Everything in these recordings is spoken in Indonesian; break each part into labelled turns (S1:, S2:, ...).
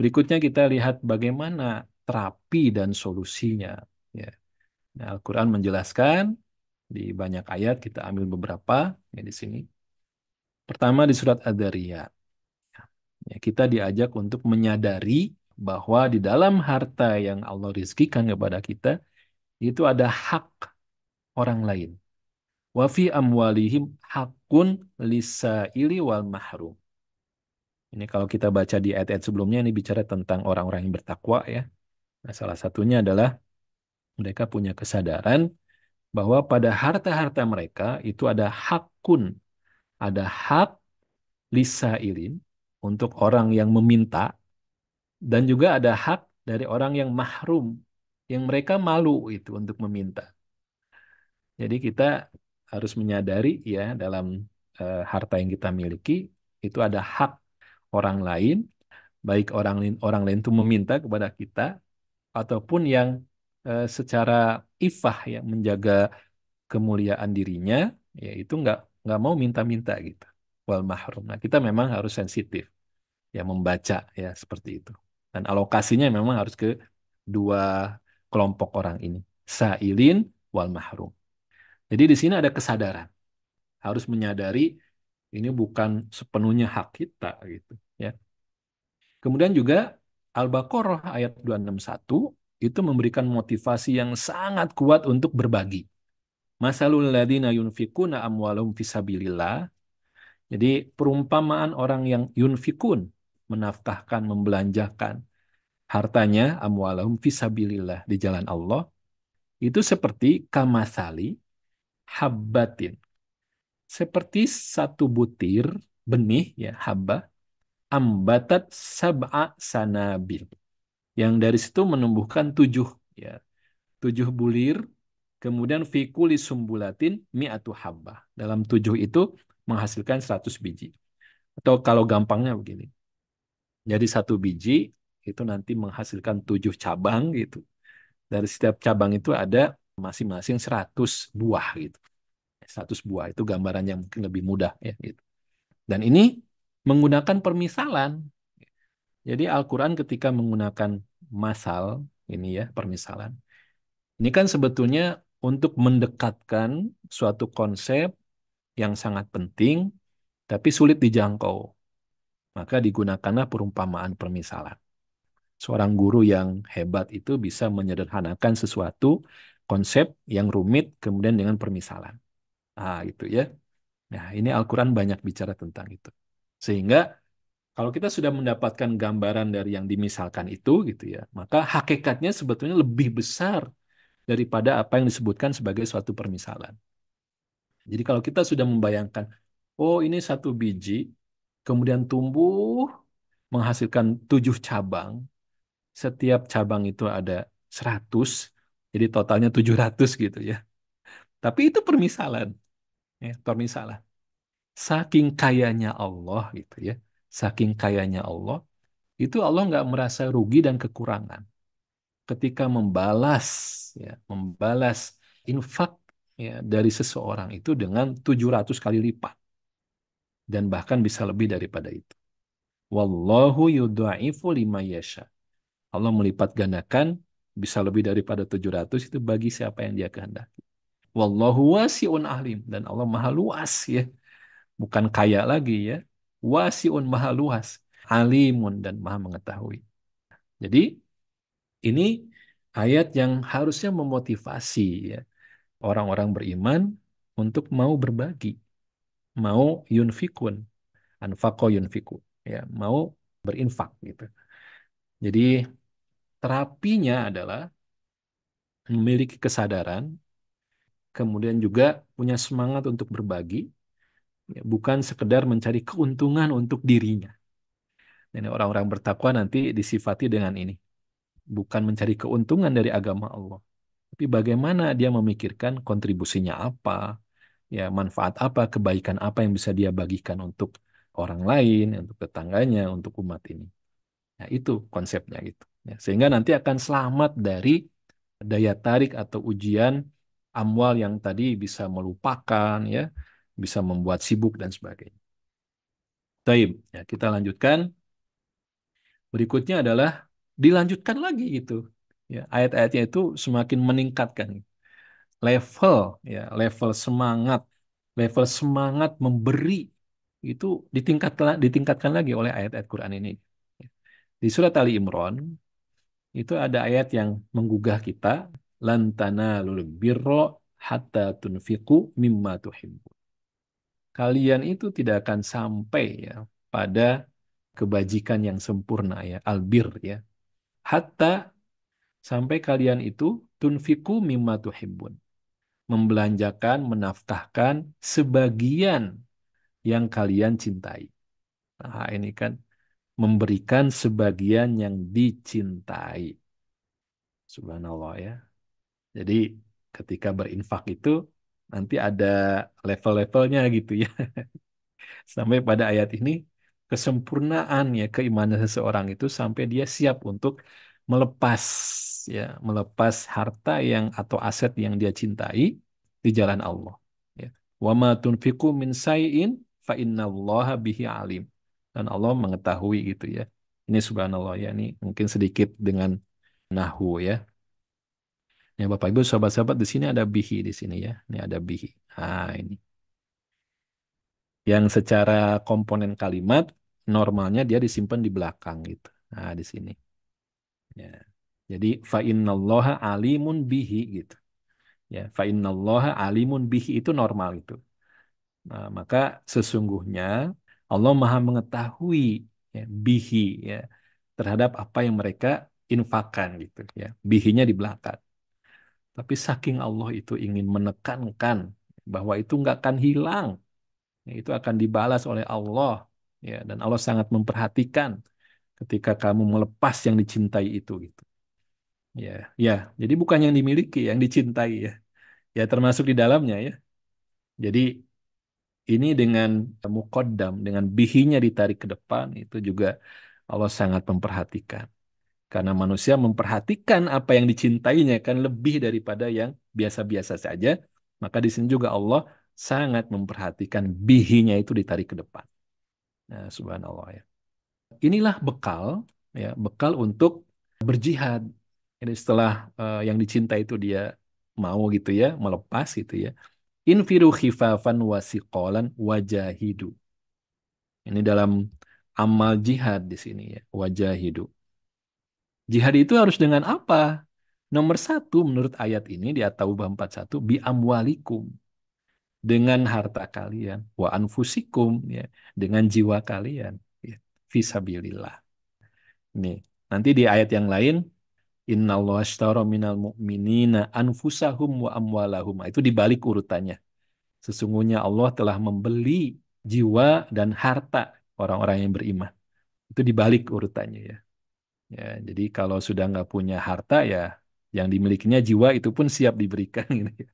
S1: Berikutnya kita lihat bagaimana terapi dan solusinya. Ya. Nah, Al-Quran menjelaskan di banyak ayat, kita ambil beberapa ya di sini. Pertama di surat Ad-Dariyat. Ya, kita diajak untuk menyadari bahwa di dalam harta yang Allah rizkikan kepada kita, itu ada hak orang lain. Wa fi amwalihim hakun lisaili wal mahrum. Ini kalau kita baca di ayat-ayat sebelumnya, ini bicara tentang orang-orang yang bertakwa ya. Nah, salah satunya adalah mereka punya kesadaran bahwa pada harta-harta mereka itu ada hakun, ada hak lisailin untuk orang yang meminta, dan juga ada hak dari orang yang mahrum, yang mereka malu itu untuk meminta. Jadi kita harus menyadari ya dalam harta yang kita miliki itu ada hak orang lain, baik orang lain itu meminta kepada kita ataupun yang secara ifah ya menjaga kemuliaan dirinya, ya itu nggak mau minta-minta gitu. Wal mahrum. Nah, kita memang harus sensitif ya membaca ya seperti itu. Dan alokasinya memang harus ke dua kelompok orang ini, sailin wal mahrum. Jadi di sini ada kesadaran, harus menyadari ini bukan sepenuhnya hak kita gitu ya. Kemudian juga Al-Baqarah ayat 261 itu memberikan motivasi yang sangat kuat untuk berbagi. Masalul ladzina yunfikuna amwalahum fisabilillah. Jadi perumpamaan orang yang yunfikun, menafkahkan, membelanjakan hartanya amwalahum fisabilillah di jalan Allah, itu seperti kamasali habbatin. Seperti satu butir benih ya habba ambatat sab'a sanabil. Yang dari situ menumbuhkan tujuh ya, tujuh bulir, kemudian fikuli sumbulatin mi'atu habbah. Dalam tujuh itu menghasilkan 100 biji. Atau kalau gampangnya begini. Jadi satu biji itu nanti menghasilkan tujuh cabang gitu. Dari setiap cabang itu ada masing-masing 100 buah gitu. 100 buah itu gambaran yang mungkin lebih mudah ya gitu. Dan ini menggunakan permisalan. Jadi Al-Quran ketika menggunakan masal, ini ya permisalan. Ini kan sebetulnya untuk mendekatkan suatu konsep yang sangat penting, tapi sulit dijangkau. Maka digunakanlah perumpamaan permisalan. Seorang guru yang hebat itu bisa menyederhanakan sesuatu konsep yang rumit kemudian dengan permisalan. Ah, itu ya. Nah, ini Al-Quran banyak bicara tentang itu. Sehingga kalau kita sudah mendapatkan gambaran dari yang dimisalkan itu gitu ya, maka hakikatnya sebetulnya lebih besar daripada apa yang disebutkan sebagai suatu permisalan. Jadi kalau kita sudah membayangkan, oh ini satu biji, kemudian tumbuh menghasilkan tujuh cabang, setiap cabang itu ada 100, jadi totalnya 700 gitu ya. Tapi itu permisalan, ya, permisalan. Saking kayanya Allah gitu ya, saking kayanya Allah, itu Allah nggak merasa rugi dan kekurangan ketika membalas ya, membalas infak ya, dari seseorang itu dengan 700 kali lipat dan bahkan bisa lebih daripada itu. Wallahu yudha'ifu liman yasha. Allah melipat gandakan bisa lebih daripada 700 itu bagi siapa yang dia kehendaki. Wallahu wasi'un alim dan Allah maha luas ya, bukan kaya lagi ya. Wasi'un maha luas, alimun dan maha mengetahui. Jadi ini ayat yang harusnya memotivasi ya orang-orang beriman untuk mau berbagi, mau yunfikun, anfaqo yunfiku, ya, mau berinfak gitu. Jadi terapinya adalah memiliki kesadaran, kemudian juga punya semangat untuk berbagi, ya, bukan sekedar mencari keuntungan untuk dirinya. Dan orang-orang bertakwa nanti disifati dengan ini, bukan mencari keuntungan dari agama Allah, tapi bagaimana dia memikirkan kontribusinya apa, ya manfaat apa, kebaikan apa yang bisa dia bagikan untuk orang lain, untuk tetangganya, untuk umat ini. Nah, itu konsepnya gitu. Ya, sehingga nanti akan selamat dari daya tarik atau ujian amwal yang tadi bisa melupakan, ya, bisa membuat sibuk dan sebagainya. Taib, ya, kita lanjutkan. Berikutnya adalah dilanjutkan lagi gitu. Ya, ayat-ayatnya itu semakin meningkatkan level, ya, level semangat memberi itu ditingkatkan lagi oleh ayat-ayat Quran ini. Di surat Ali Imran itu ada ayat yang menggugah kita, lan tanalul birra hatta tunfiqu mimma tuhibbun. Kalian itu tidak akan sampai ya pada kebajikan yang sempurna ya, albir ya. Hatta sampai kalian itu tunfiku mimma tuhibbun. Membelanjakan, menafkahkan sebagian yang kalian cintai. Nah, ini kan memberikan sebagian yang dicintai. Subhanallah ya. Jadi ketika berinfak itu nanti ada level-levelnya gitu ya. Sampai pada ayat ini kesempurnaan ya keimanan seseorang itu sampai dia siap untuk melepas ya, melepas harta yang atau aset yang dia cintai di jalan Allah ya. Wa ma tunfiqu min sayyin fa innallaha bihi alim. Dan Allah mengetahui gitu ya. Ini subhanallah ya, ini mungkin sedikit dengan nahwu ya. Ya Bapak Ibu sahabat-sahabat di sini ada bihi di sini ya. Ini ada bihi. Nah, ini yang secara komponen kalimat normalnya dia disimpan di belakang gitu. Nah, di sini. Ya. Jadi fa innallaha alimun bihi gitu. Ya, fa innallaha alimun bihi itu normal itu. Nah, maka sesungguhnya Allah Maha mengetahui ya, bihi ya terhadap apa yang mereka infakkan gitu ya. Bihinya di belakang. Tapi saking Allah itu ingin menekankan bahwa itu nggak akan hilang, ya, itu akan dibalas oleh Allah ya, dan Allah sangat memperhatikan ketika kamu melepas yang dicintai itu gitu. Ya, ya. Jadi bukan yang dimiliki, yang dicintai ya. Ya termasuk di dalamnya ya. Jadi ini dengan muqaddam, dengan bihinya ditarik ke depan itu juga Allah sangat memperhatikan. Karena manusia memperhatikan apa yang dicintainya kan lebih daripada yang biasa-biasa saja. Maka di sini juga Allah sangat memperhatikan bihinya itu ditarik ke depan. Nah, subhanallah ya. Inilah bekal ya, bekal untuk berjihad. Jadi setelah yang dicinta itu dia mau gitu ya, melepas gitu ya. Infiru khifafan wasiqalan wajahidu. Ini dalam amal jihad di sini ya, wajahidu. Jihad itu harus dengan apa? Nomor satu menurut ayat ini di At-Taubah 41 bi amwalikum dengan harta kalian wa anfusikum ya dengan jiwa kalian ya fisabilillah. Nih, nanti di ayat yang lain innallaha ashtara minal mu'minina anfusahum wa amwalahum. Itu dibalik urutannya. Sesungguhnya Allah telah membeli jiwa dan harta orang-orang yang beriman. Itu dibalik urutannya ya. Ya, jadi kalau sudah nggak punya harta ya yang dimilikinya jiwa itu pun siap diberikan gitu ya.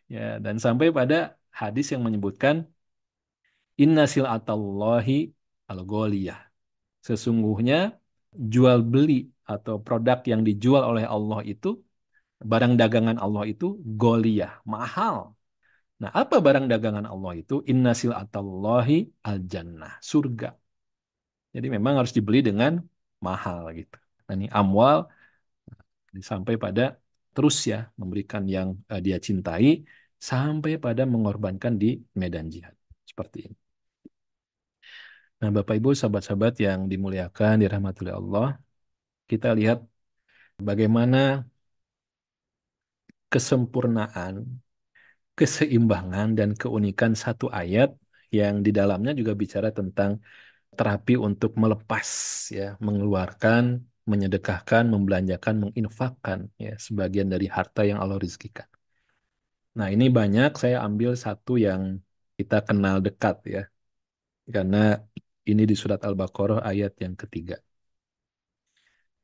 S1: Ya, dan sampai pada hadis yang menyebutkan inna silatallahi al-ghaliyah. Sesungguhnya jual beli atau produk yang dijual oleh Allah itu barang dagangan Allah itu goliyah, mahal. Nah, apa barang dagangan Allah itu? Inna silatallahi al-jannah, surga. Jadi memang harus dibeli dengan mahal gitu. Nah, ini amwal sampai pada terus ya memberikan yang dia cintai sampai pada mengorbankan di medan jihad. Seperti ini. Nah, Bapak Ibu, sahabat-sahabat yang dimuliakan, dirahmati oleh Allah, kita lihat bagaimana kesempurnaan, keseimbangan, dan keunikan satu ayat yang di dalamnya juga bicara tentang terapi untuk melepas, ya, mengeluarkan, menyedekahkan, membelanjakan, menginfakkan, ya, sebagian dari harta yang Allah rizkikan. Nah, ini banyak saya ambil satu yang kita kenal dekat ya, karena ini di surat Al-Baqarah ayat yang ketiga.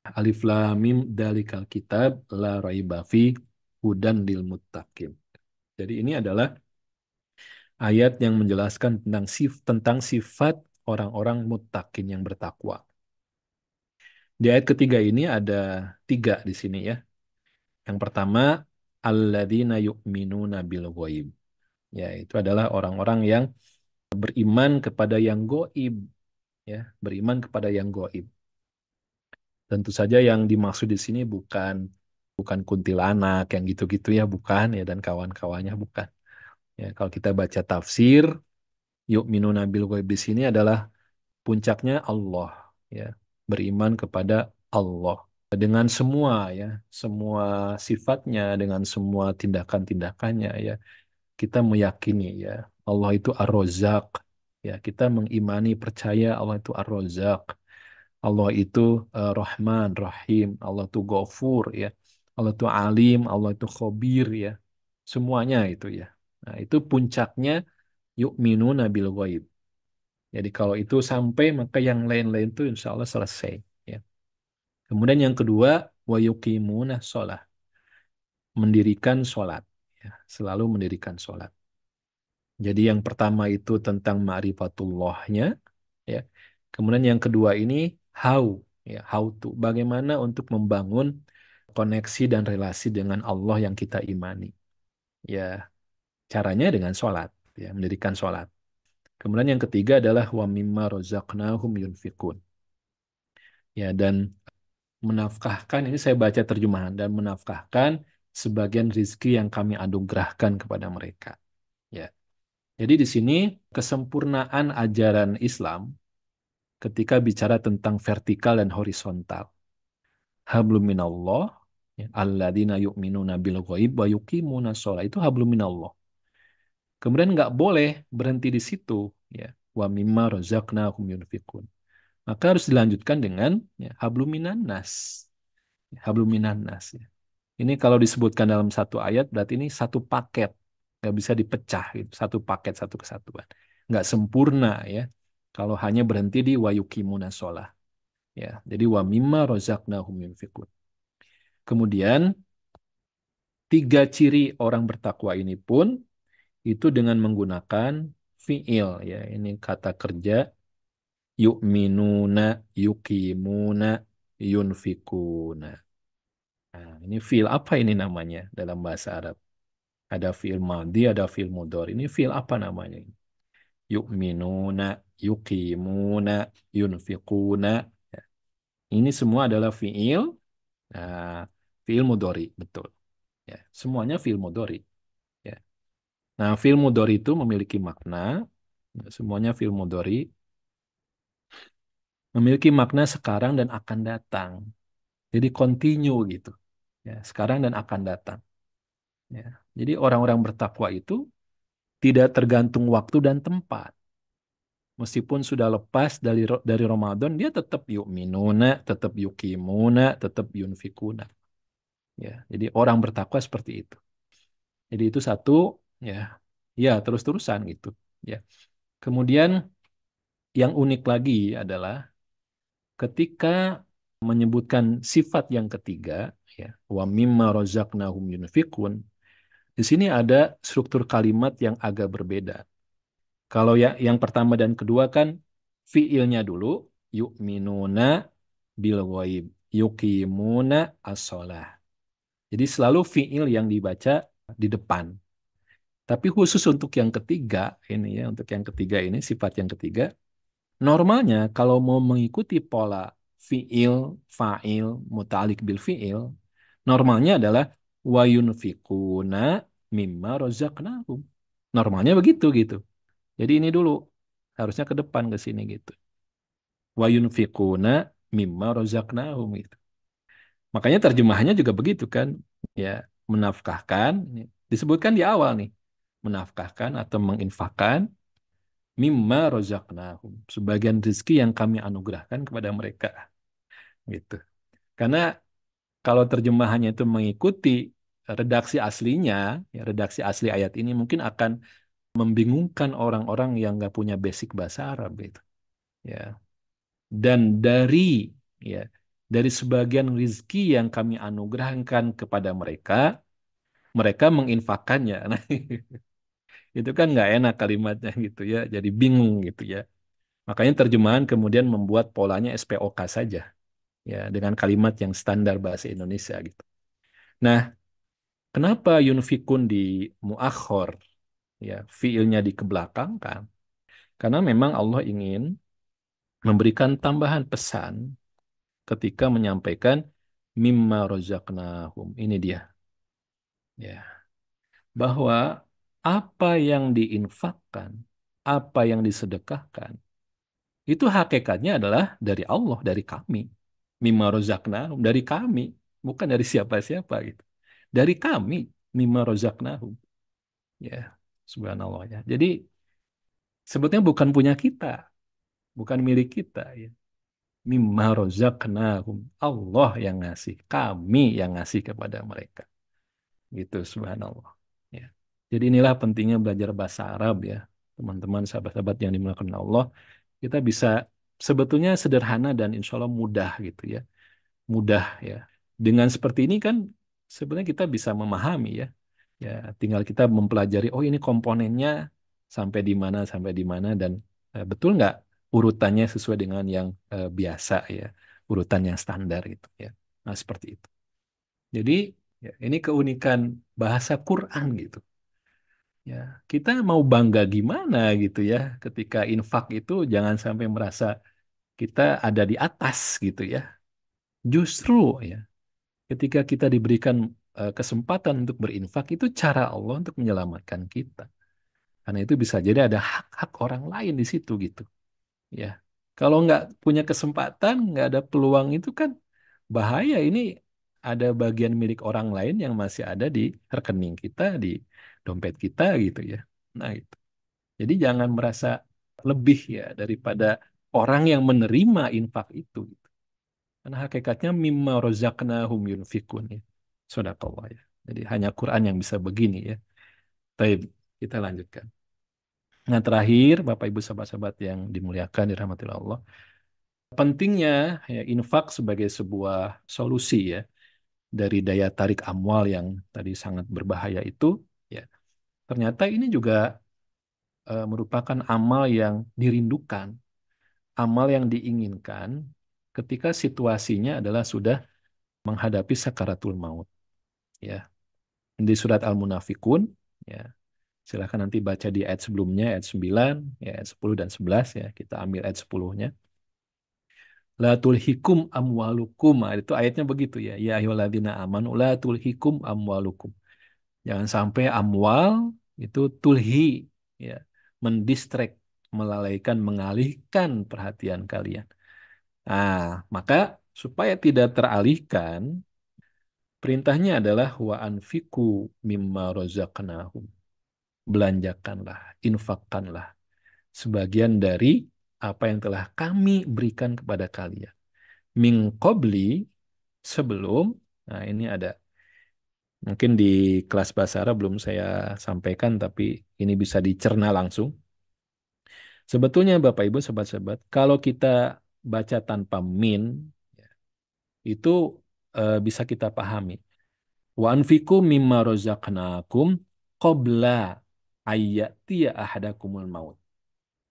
S1: Alif Lam Mim Dalikal Kitab La Raiba Fi Hudan lil Muttaqin. Jadi ini adalah ayat yang menjelaskan tentang sifat orang-orang muttaqin yang bertakwa. Di ayat ketiga ini ada tiga di sini ya. Yang pertama, alladzina yu'minuna bil ghaib. Ya, itu adalah orang-orang yang beriman kepada yang goib, ya, beriman kepada yang goib. Tentu saja yang dimaksud di sini bukan bukan kuntilanak yang gitu-gitu ya, bukan ya, dan kawan-kawannya bukan. Ya, kalau kita baca tafsir, yu'minuna bil ghaib di sini adalah puncaknya Allah, ya, beriman kepada Allah dengan semua ya, semua sifatnya, dengan semua tindakan-tindakannya ya. Kita meyakini ya, Allah itu Ar-Razzaq. Ya, kita mengimani percaya Allah itu Ar-Razzaq. Allah itu Rahman, Rahim, Allah itu Ghafur ya. Allah itu Alim, Allah itu Khabir ya. Semuanya itu ya. Nah, itu puncaknya yu'minuna bil ghaib. Jadi kalau itu sampai maka yang lain-lain itu insya Allah selesai ya. Kemudian yang kedua wa yuqimuna sholat, mendirikan sholat ya. Selalu mendirikan sholat. Jadi yang pertama itu tentang ma'rifatullahnya ya. Kemudian yang kedua ini how ya, how to, bagaimana untuk membangun koneksi dan relasi dengan Allah yang kita imani. Ya, caranya dengan sholat ya, mendirikan sholat. Kemudian yang ketiga adalah wa mimma razaqnahum yunfikun. Ya, dan menafkahkan, ini saya baca terjemahan, dan menafkahkan sebagian rizki yang kami anugerahkan kepada mereka. Ya. Jadi di sini kesempurnaan ajaran Islam ketika bicara tentang vertikal dan horizontal. Hablum minallah, ya, alladzina yu'minuna bil ghaib wa yuqimuna sholat, itu hablum minallah. Kemudian nggak boleh berhenti di situ, ya. Wa mimma razaqnahum yunfikun. Maka harus dilanjutkan dengan ya, hablum minan nas. Hablum minan nas. Ya. Ini kalau disebutkan dalam satu ayat berarti ini satu paket, nggak bisa dipecah gitu. Satu paket, satu kesatuan. Nggak sempurna ya. Kalau hanya berhenti di wayukimuna sholah. Ya, jadi wa mimma rozaknahum yunfikun. Kemudian tiga ciri orang bertakwa ini pun itu dengan menggunakan fiil ya. Ini kata kerja yu'minuna, yukimuna, yunfikuna. Nah, ini fiil apa ini namanya dalam bahasa Arab? Ada fiil madhi, ada fiil mudhari. Ini fiil apa namanya? Yu'minuna, yuqimuna, yunfiquna. Ya. Ini semua adalah fiil, nah, fiil mudhari, betul. Ya, semuanya fiil mudhari. Ya. Nah, fiil mudhari itu memiliki makna, nah, semuanya fiil mudhari memiliki makna sekarang dan akan datang. Jadi continue gitu. Ya, sekarang dan akan datang. Ya. Jadi orang-orang bertakwa itu tidak tergantung waktu dan tempat. Meskipun sudah lepas dari Ramadan, dia tetap yu'minuna, tetap yuqimuna, tetap yunfikuna. Ya, jadi orang bertakwa seperti itu. Jadi itu satu, ya, ya terus-terusan gitu. Ya. Kemudian yang unik lagi adalah ketika menyebutkan sifat yang ketiga, ya, wa mimma razaqnahum yunfikun. Di sini ada struktur kalimat yang agak berbeda. Kalau ya, yang pertama dan kedua kan fiilnya dulu yu'minuna bil ghaib, yuqimuna as-shalah. Jadi selalu fiil yang dibaca di depan. Tapi khusus untuk yang ketiga ini ya, untuk yang ketiga ini sifat yang ketiga, normalnya kalau mau mengikuti pola fiil, fa'il, muta'alliq bil fiil, normalnya adalah wa yunfikuna mimma razaqnahum. Normalnya begitu gitu. Jadi ini dulu harusnya ke depan ke sini gitu. Wa yunfiquna mimma razaqnahum gitu. Makanya terjemahannya juga begitu kan. Ya, menafkahkan disebutkan di awal nih. Menafkahkan atau menginfakkan mimma razaqnahum, sebagian rezeki yang kami anugerahkan kepada mereka gitu. Karena kalau terjemahannya itu mengikuti redaksi aslinya, ya, redaksi asli ayat ini mungkin akan membingungkan orang-orang yang nggak punya basic bahasa Arab gitu. Ya, dan ya dari sebagian rizki yang kami anugerahkan kepada mereka, mereka menginfakannya. Nah, itu kan nggak enak kalimatnya gitu ya, jadi bingung gitu ya. Makanya terjemahan kemudian membuat polanya SPOK saja, ya, dengan kalimat yang standar bahasa Indonesia gitu. Nah, kenapa yunfikun di muakhor, ya, fiilnya dikebelakangkan? Karena memang Allah ingin memberikan tambahan pesan ketika menyampaikan mimma rozaqnahum. Ini dia, ya, bahwa apa yang diinfakkan, apa yang disedekahkan, itu hakikatnya adalah dari Allah, dari kami. Mimma rozaqnahum, dari kami, bukan dari siapa-siapa gitu. Dari kami, mimma rozaqnahum. Ya, subhanallah ya. Jadi sebetulnya bukan punya kita, bukan milik kita ya. Mimma rozaqnahum. Allah yang ngasih, kami yang ngasih kepada mereka. Gitu, subhanallah. Ya. Jadi inilah pentingnya belajar bahasa Arab ya. Teman-teman, sahabat-sahabat yang dimuliakan Allah, kita bisa sebetulnya sederhana dan insya Allah mudah gitu ya. Mudah ya. Dengan seperti ini kan sebenarnya kita bisa memahami ya. Ya, tinggal kita mempelajari, oh ini komponennya sampai di mana dan betul nggak urutannya sesuai dengan yang biasa ya, urutan yang standar gitu ya. Nah, seperti itu. Jadi ya, ini keunikan bahasa Quran gitu. Ya, kita mau bangga gimana gitu ya, ketika infak itu jangan sampai merasa kita ada di atas gitu ya. Justru ya, ketika kita diberikan kesempatan untuk berinfak itu cara Allah untuk menyelamatkan kita. Karena itu bisa jadi ada hak-hak orang lain di situ gitu. Ya, kalau nggak punya kesempatan, nggak ada peluang itu kan bahaya. Ini ada bagian milik orang lain yang masih ada di rekening kita, di dompet kita gitu ya. Nah itu. Jadi jangan merasa lebih ya daripada orang yang menerima infak itu. Gitu. Karena hakikatnya mimma rozaqnahum yunfikun ya. Sadaqallah ya. Jadi hanya Quran yang bisa begini ya. Baik, kita lanjutkan. Nah, terakhir, Bapak Ibu sahabat-sahabat yang dimuliakan dirahmati Allah, pentingnya ya infak sebagai sebuah solusi ya dari daya tarik amwal yang tadi sangat berbahaya itu, ya ternyata ini juga merupakan amal yang dirindukan, amal yang diinginkan ketika situasinya adalah sudah menghadapi sakaratul maut. Ya, di surat Al-Munafikun, ya silahkan nanti baca di ayat sebelumnya, ayat 9, ya, ayat 10 dan 11 ya. Kita ambil ayat 10-nya. La tulhikum amwalukum. Nah, itu ayatnya begitu ya. Ya ayyuhalladzina amanu la tulhikum amwalukum. Jangan sampai amwal itu tulhi ya, mendistrek, melalaikan, mengalihkan perhatian kalian. Nah, maka supaya tidak teralihkan, perintahnya adalah wa anfiku mimma razaqnahum. Belanjakanlah, infakkanlah sebagian dari apa yang telah kami berikan kepada kalian. Min qabli, sebelum, nah ini ada, mungkin di kelas bahasa Arab belum saya sampaikan, tapi ini bisa dicerna langsung. Sebetulnya Bapak Ibu sahabat-sahabat, kalau kita baca tanpa min, itu bisa kita pahami. Wa anfiku mimma rozaqnakum qabla ayyatiya ahadakumul maut.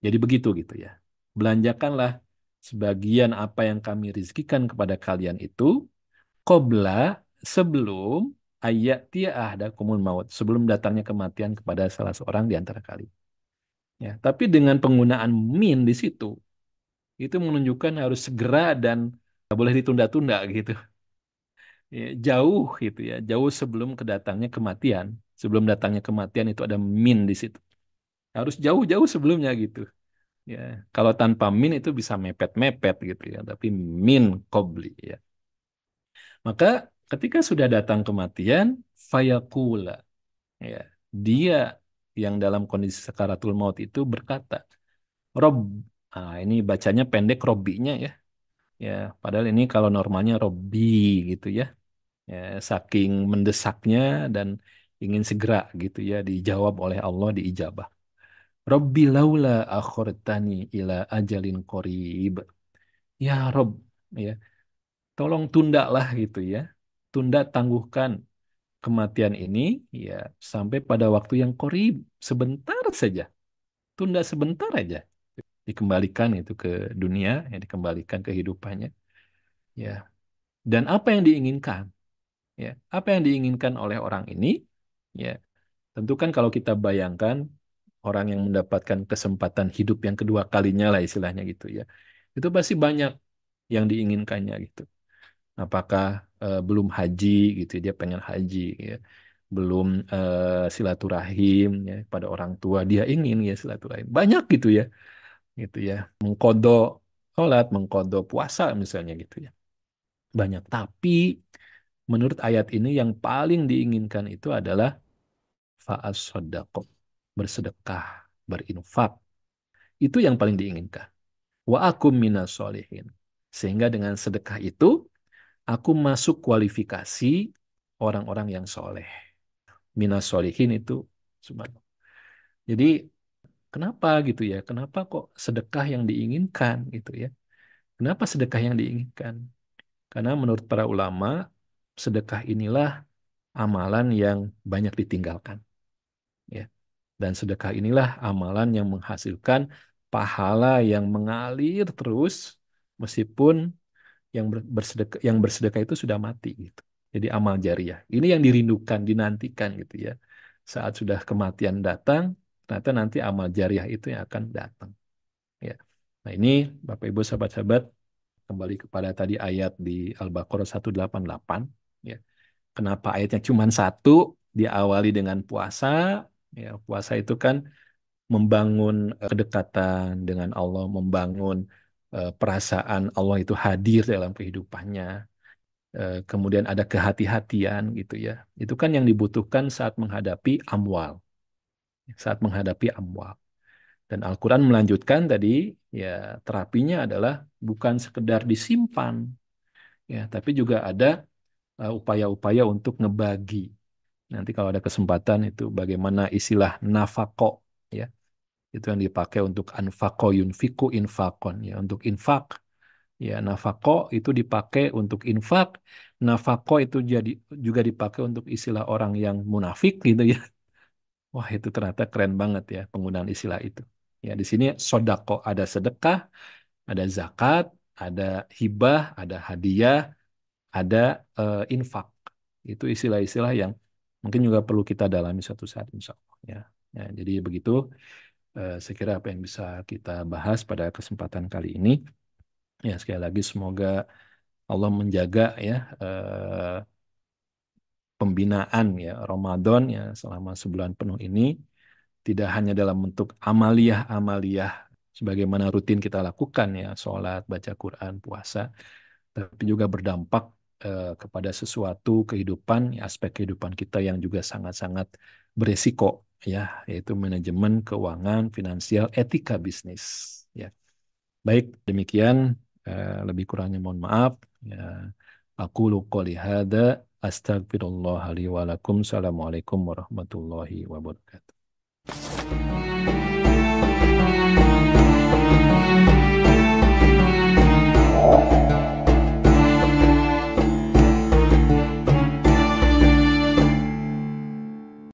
S1: Jadi begitu gitu ya. Belanjakanlah sebagian apa yang kami rizkikan kepada kalian itu qabla, sebelum ayyatiya ahadakumul maut, sebelum datangnya kematian kepada salah seorang di antara kalian. Ya, tapi dengan penggunaan min di situ itu menunjukkan harus segera dan nggak boleh ditunda-tunda gitu. Ya, jauh gitu ya, jauh sebelum kedatangnya kematian. Sebelum datangnya kematian itu ada min di situ. Harus jauh-jauh sebelumnya gitu. Ya, kalau tanpa min itu bisa mepet-mepet gitu ya, tapi min qabli ya. Maka ketika sudah datang kematian, fayaqula ya, dia yang dalam kondisi sakaratul maut itu berkata, Rob, ini bacanya pendek Robbinya ya. Ya, padahal ini kalau normalnya Robbi gitu ya. Ya, saking mendesaknya dan ingin segera gitu ya dijawab oleh Allah diijabah. Robbi laula akhortani ila ajalin qorib. Ya Rob, ya, tolong tundalah gitu ya. Tunda tangguhkan kematian ini ya sampai pada waktu yang qorib, sebentar saja. Tunda sebentar aja. Dikembalikan itu ke dunia, ya dikembalikan kehidupannya. Ya. Dan apa yang diinginkan? Ya, apa yang diinginkan oleh orang ini? Ya, tentu kan kalau kita bayangkan orang yang mendapatkan kesempatan hidup yang kedua kalinya lah istilahnya gitu ya. Itu pasti banyak yang diinginkannya gitu. Apakah belum haji gitu, dia pengen haji ya. Belum silaturahim ya pada orang tua, dia ingin ya silaturahim. Banyak gitu ya. Gitu ya. Mengkodo sholat, mengkodo puasa misalnya gitu ya. Banyak. Tapi menurut ayat ini yang paling diinginkan itu adalah fa'as sodako, bersedekah, berinfak. Itu yang paling diinginkan. Wa akum minas solihin. Sehingga dengan sedekah itu, aku masuk kualifikasi orang-orang yang soleh. Minas solihin itu, subhanallah. Jadi, kenapa gitu ya? Kenapa kok sedekah yang diinginkan gitu ya? Kenapa sedekah yang diinginkan? Karena menurut para ulama, sedekah inilah amalan yang banyak ditinggalkan. Ya. Dan sedekah inilah amalan yang menghasilkan pahala yang mengalir terus meskipun yang bersedekah itu sudah mati gitu. Jadi amal jariah. Ini yang dirindukan, dinantikan gitu ya. Saat sudah kematian datang, ternyata nanti amal jariah itu yang akan datang. Ya. Nah ini Bapak Ibu sahabat-sahabat kembali kepada tadi ayat di Al-Baqarah 188. Ya. Kenapa ayatnya cuma satu, diawali dengan puasa. Ya, puasa itu kan membangun kedekatan dengan Allah, membangun perasaan Allah itu hadir dalam kehidupannya. Kemudian ada kehati-hatian gitu ya. Itu kan yang dibutuhkan saat menghadapi amwal, saat menghadapi amwal. Dan Al-Quran melanjutkan tadi, ya terapinya adalah bukan sekedar disimpan, ya, tapi juga ada upaya-upaya untuk ngebagi. Nanti kalau ada kesempatan itu bagaimana istilah nafako, ya, itu yang dipakai untuk anfako yunfiku infakon, ya, untuk infak. Ya, nafako itu dipakai untuk infak, nafako itu jadi juga dipakai untuk istilah orang yang munafik gitu ya. Wah, itu ternyata keren banget ya penggunaan istilah itu. Ya, di sini sodako ada sedekah, ada zakat, ada hibah, ada hadiah, ada infak. Itu istilah-istilah yang mungkin juga perlu kita dalami suatu saat, insya Allah. Ya, ya, jadi begitu. Saya kira apa yang bisa kita bahas pada kesempatan kali ini. Ya, sekali lagi semoga Allah menjaga ya pembinaan ya Ramadan ya selama sebulan penuh ini tidak hanya dalam bentuk amaliyah-amaliyah sebagaimana rutin kita lakukan ya sholat, baca Quran, puasa, tapi juga berdampak kepada sesuatu kehidupan, ya, aspek kehidupan kita yang juga sangat-sangat beresiko ya, yaitu manajemen keuangan, finansial, etika bisnis ya. Baik, demikian lebih kurangnya mohon maaf. Ya, aku qouli hadza astagfirullah li wa lakum. Assalamualaikum warahmatullahi wabarakatuh.